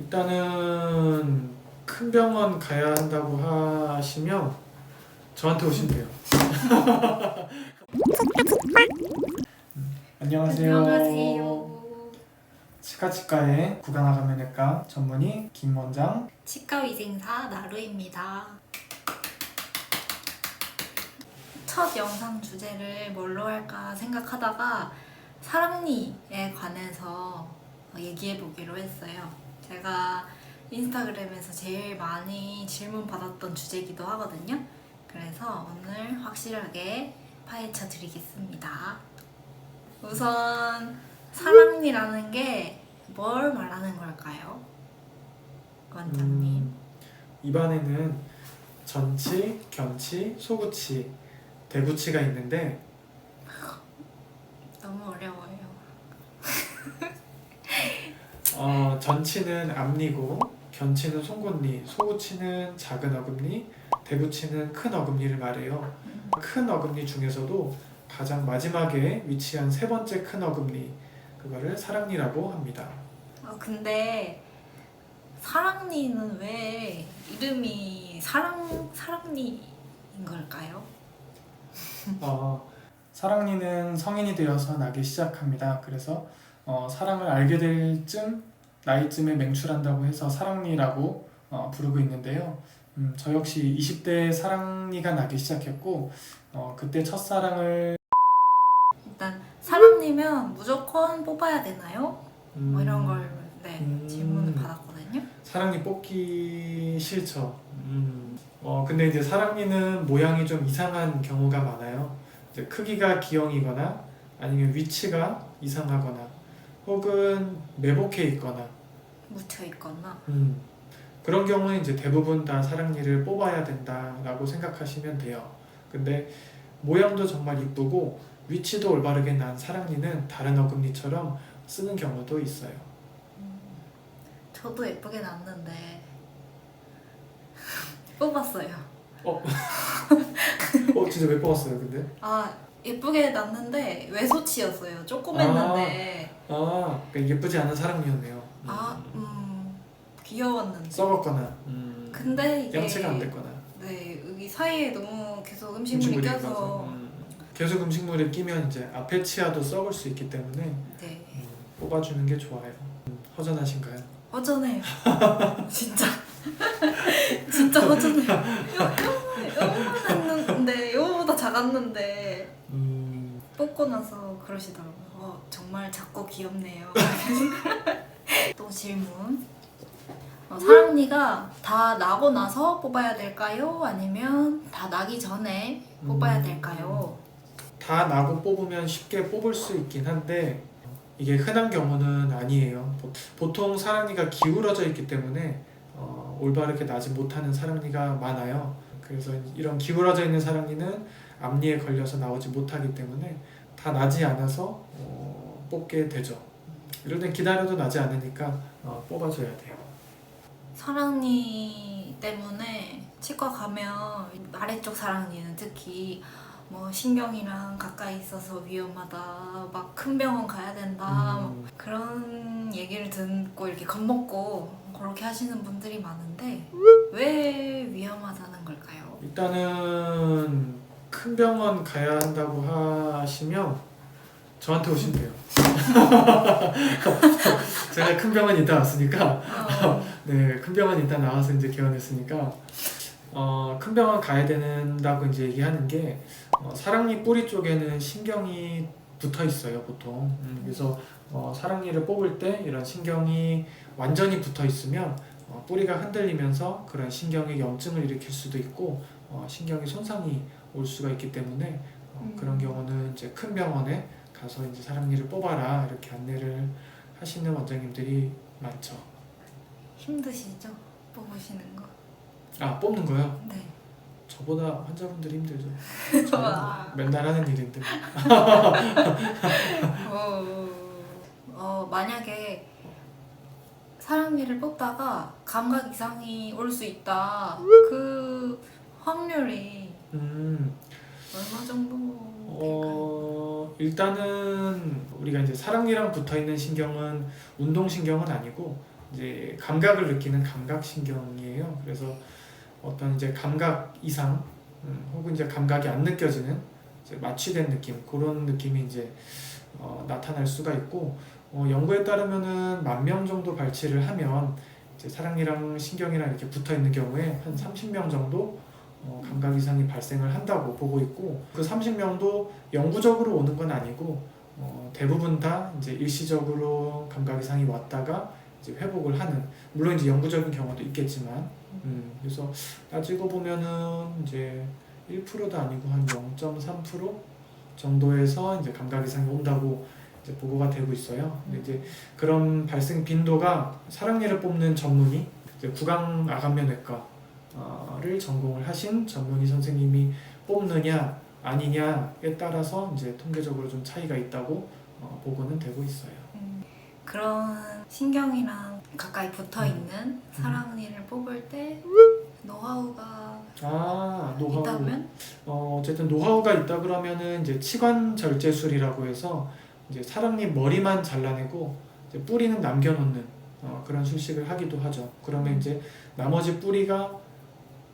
일단은 큰 병원 가야 한다고 하시면 저한테 오시면 돼요. 안녕하세요. 안녕하세요. 치과의 구강하감면외과 전문의 김원장. 치과위생사 나루입니다. 첫 영상 주제를 뭘로 할까 생각하다가 사랑니에 관해서 얘기해 보기로 했어요. 제가 인스타그램에서 제일 많이 질문 받았던 주제이기도 하거든요. 그래서 오늘 확실하게 파헤쳐 드리겠습니다. 우선 사랑니라는 게 뭘 말하는 걸까요? 원장님. 입안에는 전치, 견치, 소구치, 대구치가 있는데 너무 어려워요. 전치는 앞니고, 견치는 송곳니, 소구치는 작은 어금니, 대구치는 큰 어금니를 말해요. 큰 어금니 중에서도 가장 마지막에 위치한 세 번째 큰 어금니, 그거를 사랑니라고 합니다. 근데 사랑니는 왜 이름이 사랑니인 걸까요? 사랑니는 성인이 되어서 나기 시작합니다. 그래서 사랑을 알게 될 나이쯤에 맹출한다고 해서 사랑니라고 부르고 있는데요. 저 역시 20대에 사랑니가 나기 시작했고, 그때 첫사랑을 일단 사랑니면 무조건 뽑아야 되나요? 뭐 이런 걸 질문을 받았거든요. 사랑니 뽑기 싫죠. 근데 이제 사랑니는 모양이 좀 이상한 경우가 많아요. 이제 크기가 기형이거나 아니면 위치가 이상하거나 혹은 매복해 있거나 묻혀 있거나. 그런 경우는 이제 대부분 다 사랑니를 뽑아야 된다라고 생각하시면 돼요. 근데 모양도 정말 이쁘고 위치도 올바르게 난 사랑니는 다른 어금니처럼 쓰는 경우도 있어요. 저도 예쁘게 났는데 뽑았어요. 진짜 왜 뽑았어요, 근데? 예쁘게 났는데 외소치였어요. 조그맸는데. 그러니까 예쁘지 않은 사랑니였네요. 귀여웠는데. 썩었거나, 근데 이게 양치가 안 됐거나, 네, 여기 사이에 너무 계속 음식물이 껴서 계속 음식물이 끼면 이제 앞에 치아도 썩을 수 있기 때문에 네, 뽑아주는 게 좋아요. 허전하신가요? 허전해요. 진짜 진짜 허전해요. 요만했는데 요보다 작았는데 뽑고 나서 그러시더라고요. 정말 작고 귀엽네요. 또 질문. 사랑니가 다 나고 나서 뽑아야 될까요? 아니면 다 나기 전에 뽑아야 될까요? 다 나고 뽑으면 쉽게 뽑을 수 있긴 한데 이게 흔한 경우는 아니에요. 보통 사랑니가 기울어져 있기 때문에 올바르게 나지 못하는 사랑니가 많아요. 그래서 이런 기울어져 있는 사랑니는 앞니에 걸려서 나오지 못하기 때문에 다 나지 않아서 뽑게 되죠. 이럴 땐 기다려도 나지 않으니까 뽑아줘야 돼요. 사랑니 때문에 치과 가면 아래쪽 사랑니는 특히 뭐 신경이랑 가까이 있어서 위험하다, 막 큰 병원 가야 된다, 뭐 그런 얘기를 듣고 이렇게 겁먹고 그렇게 하시는 분들이 많은데 왜 위험하다는 걸까요? 일단은 큰 병원 가야 한다고 하시면 저한테 오시면 돼요. 제가 큰 병원 있다 왔으니까 네, 큰 병원 있다 나와서 이제 개원했으니까 큰 병원 가야 된다고 이제 얘기하는 게 사랑니 뿌리 쪽에는 신경이 붙어 있어요, 보통. 그래서 사랑니를 뽑을 때 이런 신경이 완전히 붙어 있으면 뿌리가 흔들리면서 그런 신경에 염증을 일으킬 수도 있고 신경에 손상이 올 수가 있기 때문에 그런 경우는 이제 큰 병원에 가서 이제 사랑니를 뽑아라 이렇게 안내를 하시는 원장님들이 많죠. 힘드시죠? 뽑으시는 거? 뽑는 거요? 네. 저보다 환자분들이 힘들죠. 저는 맨날 하는 일인데. 만약에 사랑니를 뽑다가 감각 이상이 올 수 있다. 그 확률이 얼마 정도 될까요? 일단은 우리가 이제 사랑니랑 붙어 있는 신경은 운동신경은 아니고 이제 감각을 느끼는 감각신경이에요. 그래서 어떤 이제 감각 이상 혹은 이제 감각이 안 느껴지는 이제 마취된 느낌, 그런 느낌이 이제 나타날 수가 있고, 연구에 따르면은 10,000명 정도 발치를 하면 이제 사랑니랑 신경이랑 이렇게 붙어 있는 경우에 한 30명 정도 감각 이상이 발생을 한다고 보고 있고, 그 30명도 영구적으로 오는 건 아니고 대부분 다 이제 일시적으로 감각 이상이 왔다가 이제 회복을 하는, 물론 이제 영구적인 경우도 있겠지만, 그래서 따지고 보면은 이제 1%도 아니고 한 0.3% 정도에서 이제 감각 이상이 온다고 이제 보고가 되고 있어요. 근데 이제 그런 발생 빈도가 사랑니를 뽑는 전문의, 이제 구강아간면외과를 전공을 하신 전문의 선생님이 뽑느냐 아니냐에 따라서 이제 통계적으로 좀 차이가 있다고 보고는 되고 있어요. 그런 신경이랑 가까이 붙어 있는 사랑니를 뽑을 때 노하우가 노하우. 있다면? 어쨌든 노하우가 있다 그러면은 이제 치관절제술이라고 해서 이제 사랑니 머리만 잘라내고 이제 뿌리는 남겨놓는 그런 술식을 하기도 하죠. 그러면 이제 나머지 뿌리가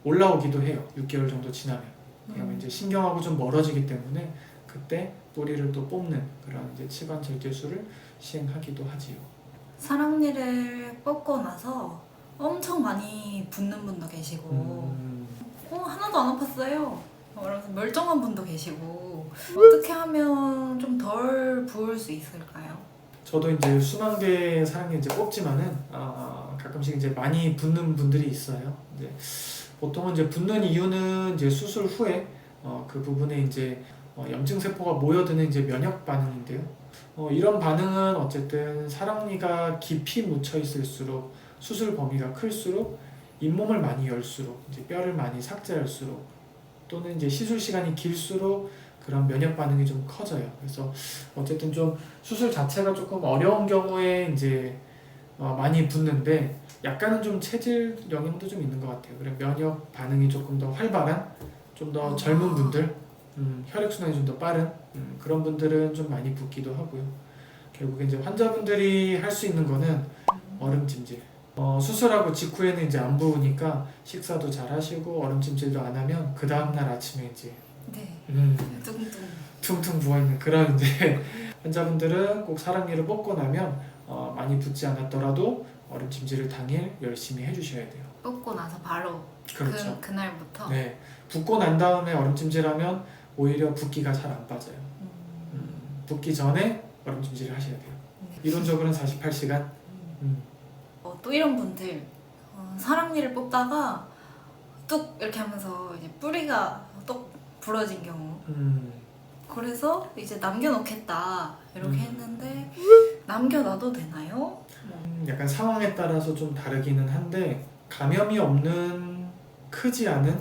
올라오기도 해요. 6개월 정도 지나면. 그러면 이제 신경하고 좀 멀어지기 때문에 그때 뿌리를 또 뽑는 그런 이제 치관절제술을 시행하기도 하지요. 사랑니를 뽑고 나서 엄청 많이 붓는 분도 계시고 하나도 안 아팠어요. 그래서 멀쩡한 분도 계시고 어떻게 하면 좀 덜 부을 수 있을까요? 저도 이제 수만 개의 사랑니 이제 뽑지만은 가끔씩 이제 많이 붓는 분들이 있어요. 이제 보통은 이제 붓는 이유는 이제 수술 후에 그 부분에 이제 염증 세포가 모여드는 이제 면역 반응인데요. 이런 반응은 어쨌든 사랑니가 깊이 묻혀 있을수록 수술 범위가 클수록 잇몸을 많이 열수록 이제 뼈를 많이 삭제할수록 또는 이제 시술 시간이 길수록 그런 면역 반응이 좀 커져요. 그래서 어쨌든 좀 수술 자체가 조금 어려운 경우에 이제 많이 붓는데 약간은 좀 체질 영향도 좀 있는 것 같아요. 그래 면역 반응이 조금 더 활발한, 좀 더 젊은 분들, 혈액순환이 좀 더 빠른 그런 분들은 좀 많이 붓기도 하고요. 결국에 이제 환자분들이 할 수 있는 거는 얼음찜질. 수술하고 직후에는 이제 안 부으니까 식사도 잘 하시고 얼음찜질도 안 하면 그 다음날 아침에 이제 네. 뚱뚱. 퉁퉁 부어있는 그런 이제 환자분들은 꼭 사랑니를 뽑고 나면 많이 붓지 않았더라도 얼음찜질을 당일 열심히 해주셔야 돼요. 뽑고 나서 바로 그렇죠. 그날부터. 네, 붓고 난 다음에 얼음찜질하면 오히려 붓기가 잘 안 빠져요. 붓기 전에 얼음찜질을 하셔야 돼요. 이론적으로는 48시간. 또 이런 분들 사랑니를 뽑다가 뚝 이렇게 하면서 이제 뿌리가 똑 부러진 경우. 그래서 이제 남겨놓겠다 이렇게 했는데 남겨놔도 되나요? 약간 상황에 따라서 좀 다르기는 한데 감염이 없는 크지 않은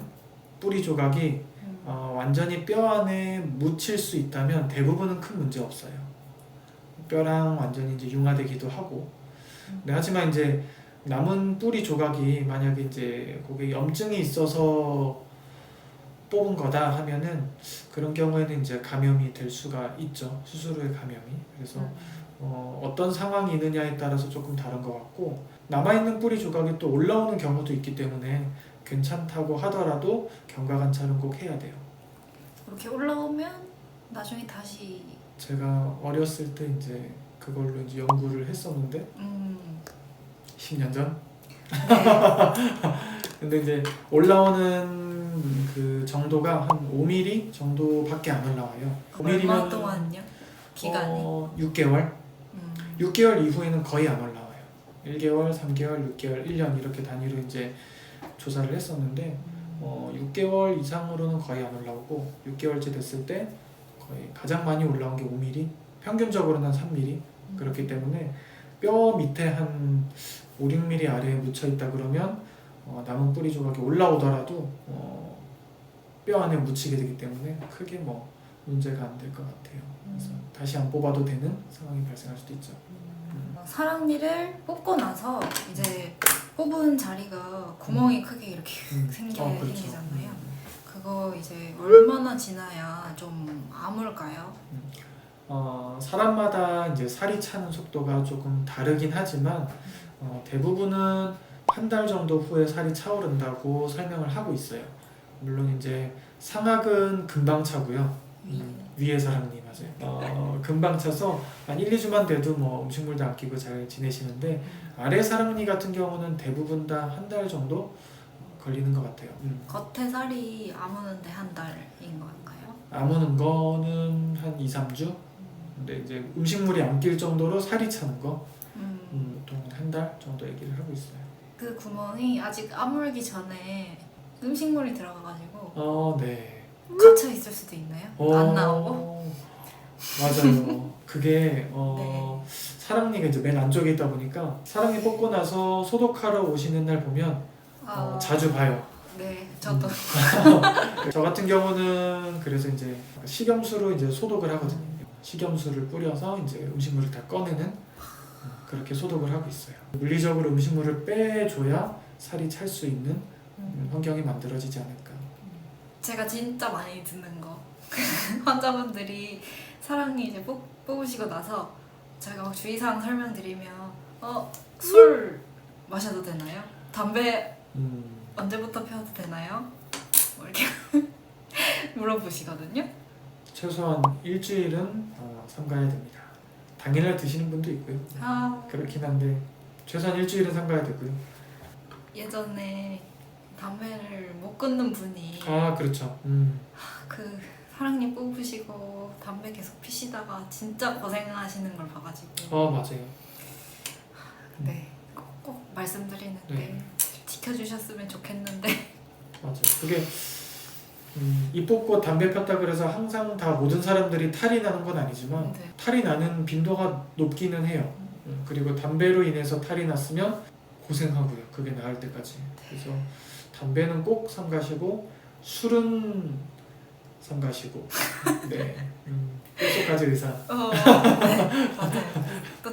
뿌리 조각이 완전히 뼈 안에 묻힐 수 있다면 대부분은 큰 문제 없어요. 뼈랑 완전히 이제 융화되기도 하고. 네, 하지만 이제 남은 뿌리 조각이 만약에 이제 거기에 염증이 있어서 뽑은 거다 하면은 그런 경우에는 이제 감염이 될 수가 있죠. 수술 후에 감염이. 그래서 어떤 상황이 있느냐에 따라서 조금 다른 것 같고, 남아있는 뿌리 조각이 또 올라오는 경우도 있기 때문에 괜찮다고 하더라도 경과 관찰은 꼭 해야 돼요. 이렇게 올라오면 나중에 다시 제가 어렸을 때 이제 그걸로 이제 연구를 했었는데 10년 전? 네. 근데 이제 올라오는 그 정도가 한 5mm 정도밖에 안 올라와요. 얼마 동안요? 기간이? 6개월? 6개월 이후에는 거의 안 올라와요. 1개월, 3개월, 6개월, 1년 이렇게 단위로 이제 조사를 했었는데 6개월 이상으로는 거의 안 올라오고 6개월째 됐을 때 거의 가장 많이 올라온 게 5mm, 평균적으로는 3mm. 그렇기 때문에 뼈 밑에 한 5, 6mm 아래에 묻혀 있다 그러면 남은 뿌리 조각이 올라오더라도 뼈 안에 묻히게 되기 때문에 크게 뭐 문제가 안 될 것 같아요. 그래서 다시 안 뽑아도 되는 상황이 발생할 수도 있죠. 사랑니를 뽑고 나서 이제 뽑은 자리가 구멍이 크게 이렇게 그렇죠. 생기잖아요. 그거 이제 얼마나 지나야 좀 아물까요? 사람마다 이제 살이 차는 속도가 조금 다르긴 하지만 대부분은 한 달 정도 후에 살이 차오른다고 설명을 하고 있어요. 물론 이제 상악은 금방 차고요. 위에 사랑니 맞아요. 금방 차서 한 1, 2주만 돼도 뭐 음식물도 안 끼고 잘 지내시는데 아래 사랑니 같은 경우는 대부분 다 한 달 정도 걸리는 것 같아요. 겉에 살이 아무는데 한 달인 건가요? 아무는 거는 한 2, 3주? 근데 이제 음식물이 안 낄 정도로 살이 차는 거 보통 한 달 정도 얘기를 하고 있어요. 그 구멍이 아직 아물기 전에 음식물이 들어가가지고 네. 갇혀 있을 수도 있나요? 안 나오고? 맞아요. 그게 네. 사랑니가 이제 맨 안쪽에 있다 보니까 사랑니 뽑고 나서 소독하러 오시는 날 보면 자주 봐요. 네, 저도. 저 같은 경우는 그래서 이제 식염수로 이제 소독을 하거든요. 식염수를 뿌려서 이제 음식물을 다 꺼내는 그렇게 소독을 하고 있어요. 물리적으로 음식물을 빼줘야 살이 찰 수 있는 환경이 만들어지지 않을까. 제가 진짜 많이 듣는 거 환자분들이 사랑니 이제 뽑으시고 나서 저희가 막 주의사항 설명드리면 술 마셔도 되나요? 담배 언제부터 피워도 되나요? 뭐 이렇게 물어보시거든요. 최소한 일주일은 삼가야 됩니다. 당일날 드시는 분도 있고요. 그렇긴 한데 최소한 일주일은 삼가야 되고요. 예전에 담배를 못 끊는 분이 그렇죠. 그 사랑니 뽑으시고 담배 계속 피시다가 진짜 고생하시는 걸 봐가지고 맞아요. 네, 꼭 말씀드리는데 네. 지켜주셨으면 좋겠는데 맞아요. 그게 이 뽑고 담배 폈다 그래서 항상 다 모든 사람들이 탈이 나는 건 아니지만 네. 탈이 나는 빈도가 높기는 해요. 그리고 담배로 인해서 탈이 났으면 고생하고요. 그게 나을 때까지. 그래서 담배는 꼭 삼가시고 술은 삼가시고 네. 끝까지 의사. 네, 맞아요. 또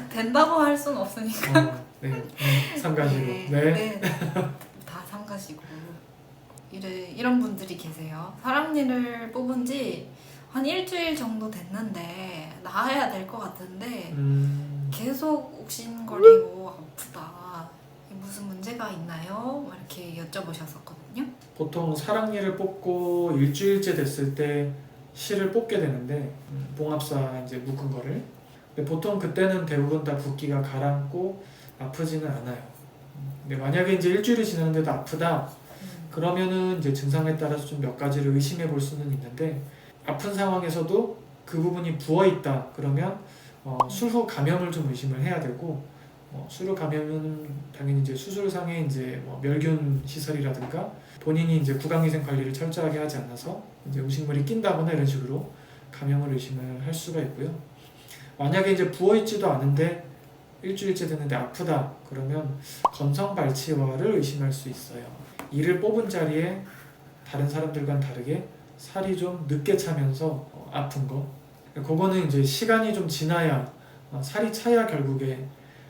된다고 할 수는 없으니까. 네. 삼가시고. 네, 네. 네. 다 삼가시고. 이런 분들이 계세요. 사랑니를 뽑은 지 한 일주일 정도 됐는데 나아야 될 것 같은데 계속 욱신거리고 아프다. 무슨 문제가 있나요? 뭐 이렇게 여쭤보셨었거든요. 보통 사랑니를 뽑고 일주일째 됐을 때 실을 뽑게 되는데 봉합사 이제 묶은 거를. 근데 보통 그때는 대부분 다 붓기가 가라앉고 아프지는 않아요. 근데 만약에 이제 일주일이 지났는데도 아프다. 그러면은 이제 증상에 따라서 좀 몇 가지를 의심해 볼 수는 있는데 아픈 상황에서도 그 부분이 부어 있다. 그러면 술후 감염을 좀 의심을 해야 되고 술후 감염은 당연히 이제 수술상의 이제 멸균 시설이라든가 본인이 이제 구강위생 관리를 철저하게 하지 않아서 이제 음식물이 낀다거나 이런 식으로 감염을 의심을 할 수가 있고요. 만약에 이제 부어 있지도 않은데 일주일째 됐는데 아프다. 그러면 건성 발치와를 의심할 수 있어요. 이를 뽑은 자리에 다른 사람들과는 다르게 살이 좀 늦게 차면서 아픈 거. 그거는 이제 시간이 좀 지나야 살이 차야 결국에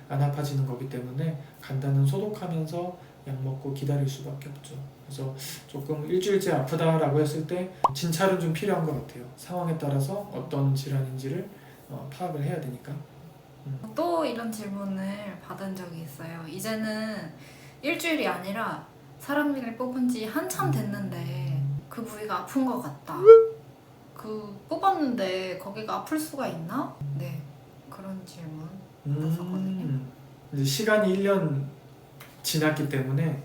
안 아파지는 거기 때문에 간단한 소독하면서 약 먹고 기다릴 수밖에 없죠. 그래서 조금 일주일째 아프다라고 했을 때 진찰은 좀 필요한 것 같아요. 상황에 따라서 어떤 질환인지를 파악을 해야 되니까. 또 이런 질문을 받은 적이 있어요. 이제는 일주일이 아니라 사랑니를 뽑은 지 한참 됐는데 그 부위가 아픈 것 같다. 그 뽑았는데 거기가 아플 수가 있나? 네, 그런 질문 받았었거든요. 이제 시간이 1년 지났기 때문에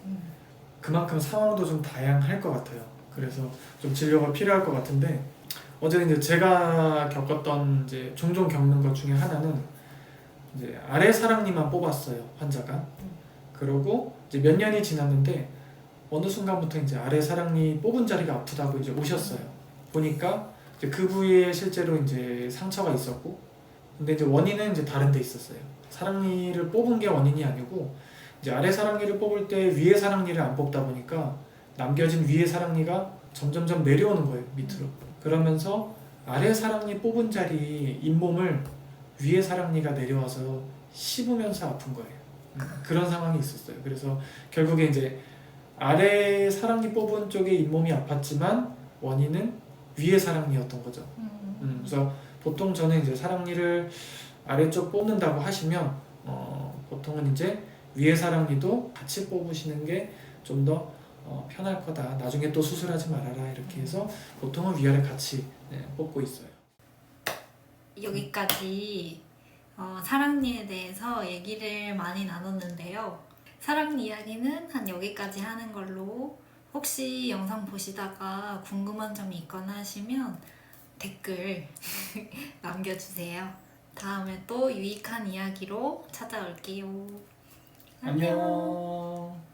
그만큼 상황도 좀 다양할 것 같아요. 그래서 좀 진료가 필요할 것 같은데 어제 이제 제가 겪었던 이제 종종 겪는 것 중에 하나는 이제 아래 사랑니만 뽑았어요, 환자가. 그러고 이제 몇 년이 지났는데 어느 순간부터 이제 아래 사랑니 뽑은 자리가 아프다고 이제 오셨어요. 보니까 이제 그 부위에 실제로 이제 상처가 있었고, 근데 이제 원인은 이제 다른 데 있었어요. 사랑니를 뽑은 게 원인이 아니고 이제 아래 사랑니를 뽑을 때 위에 사랑니를 안 뽑다 보니까 남겨진 위에 사랑니가 점점점 내려오는 거예요, 밑으로. 그러면서 아래 사랑니 뽑은 자리 잇몸을 위에 사랑니가 내려와서 씹으면서 아픈 거예요. 그런 상황이 있었어요. 그래서 결국에 이제 아래 사랑니 뽑은 쪽에 잇몸이 아팠지만 원인은 위에 사랑니였던 거죠. 그래서 보통 저는 이제 사랑니를 아래쪽 뽑는다고 하시면 보통 보통은 이제 위에 사랑니도 같이 뽑으시는 게 좀 더 편할 거다. 나중에 또 수술하지 말아라. 이렇게 해서 보통은 위아래 같이 뽑고 있어요. 여기까지 사랑니에 대해서 얘기를 많이 나눴는데요. 사랑니 이야기는 한 여기까지 하는 걸로, 혹시 영상 보시다가 궁금한 점이 있거나 하시면 댓글 남겨주세요. 다음에 또 유익한 이야기로 찾아올게요. 안녕.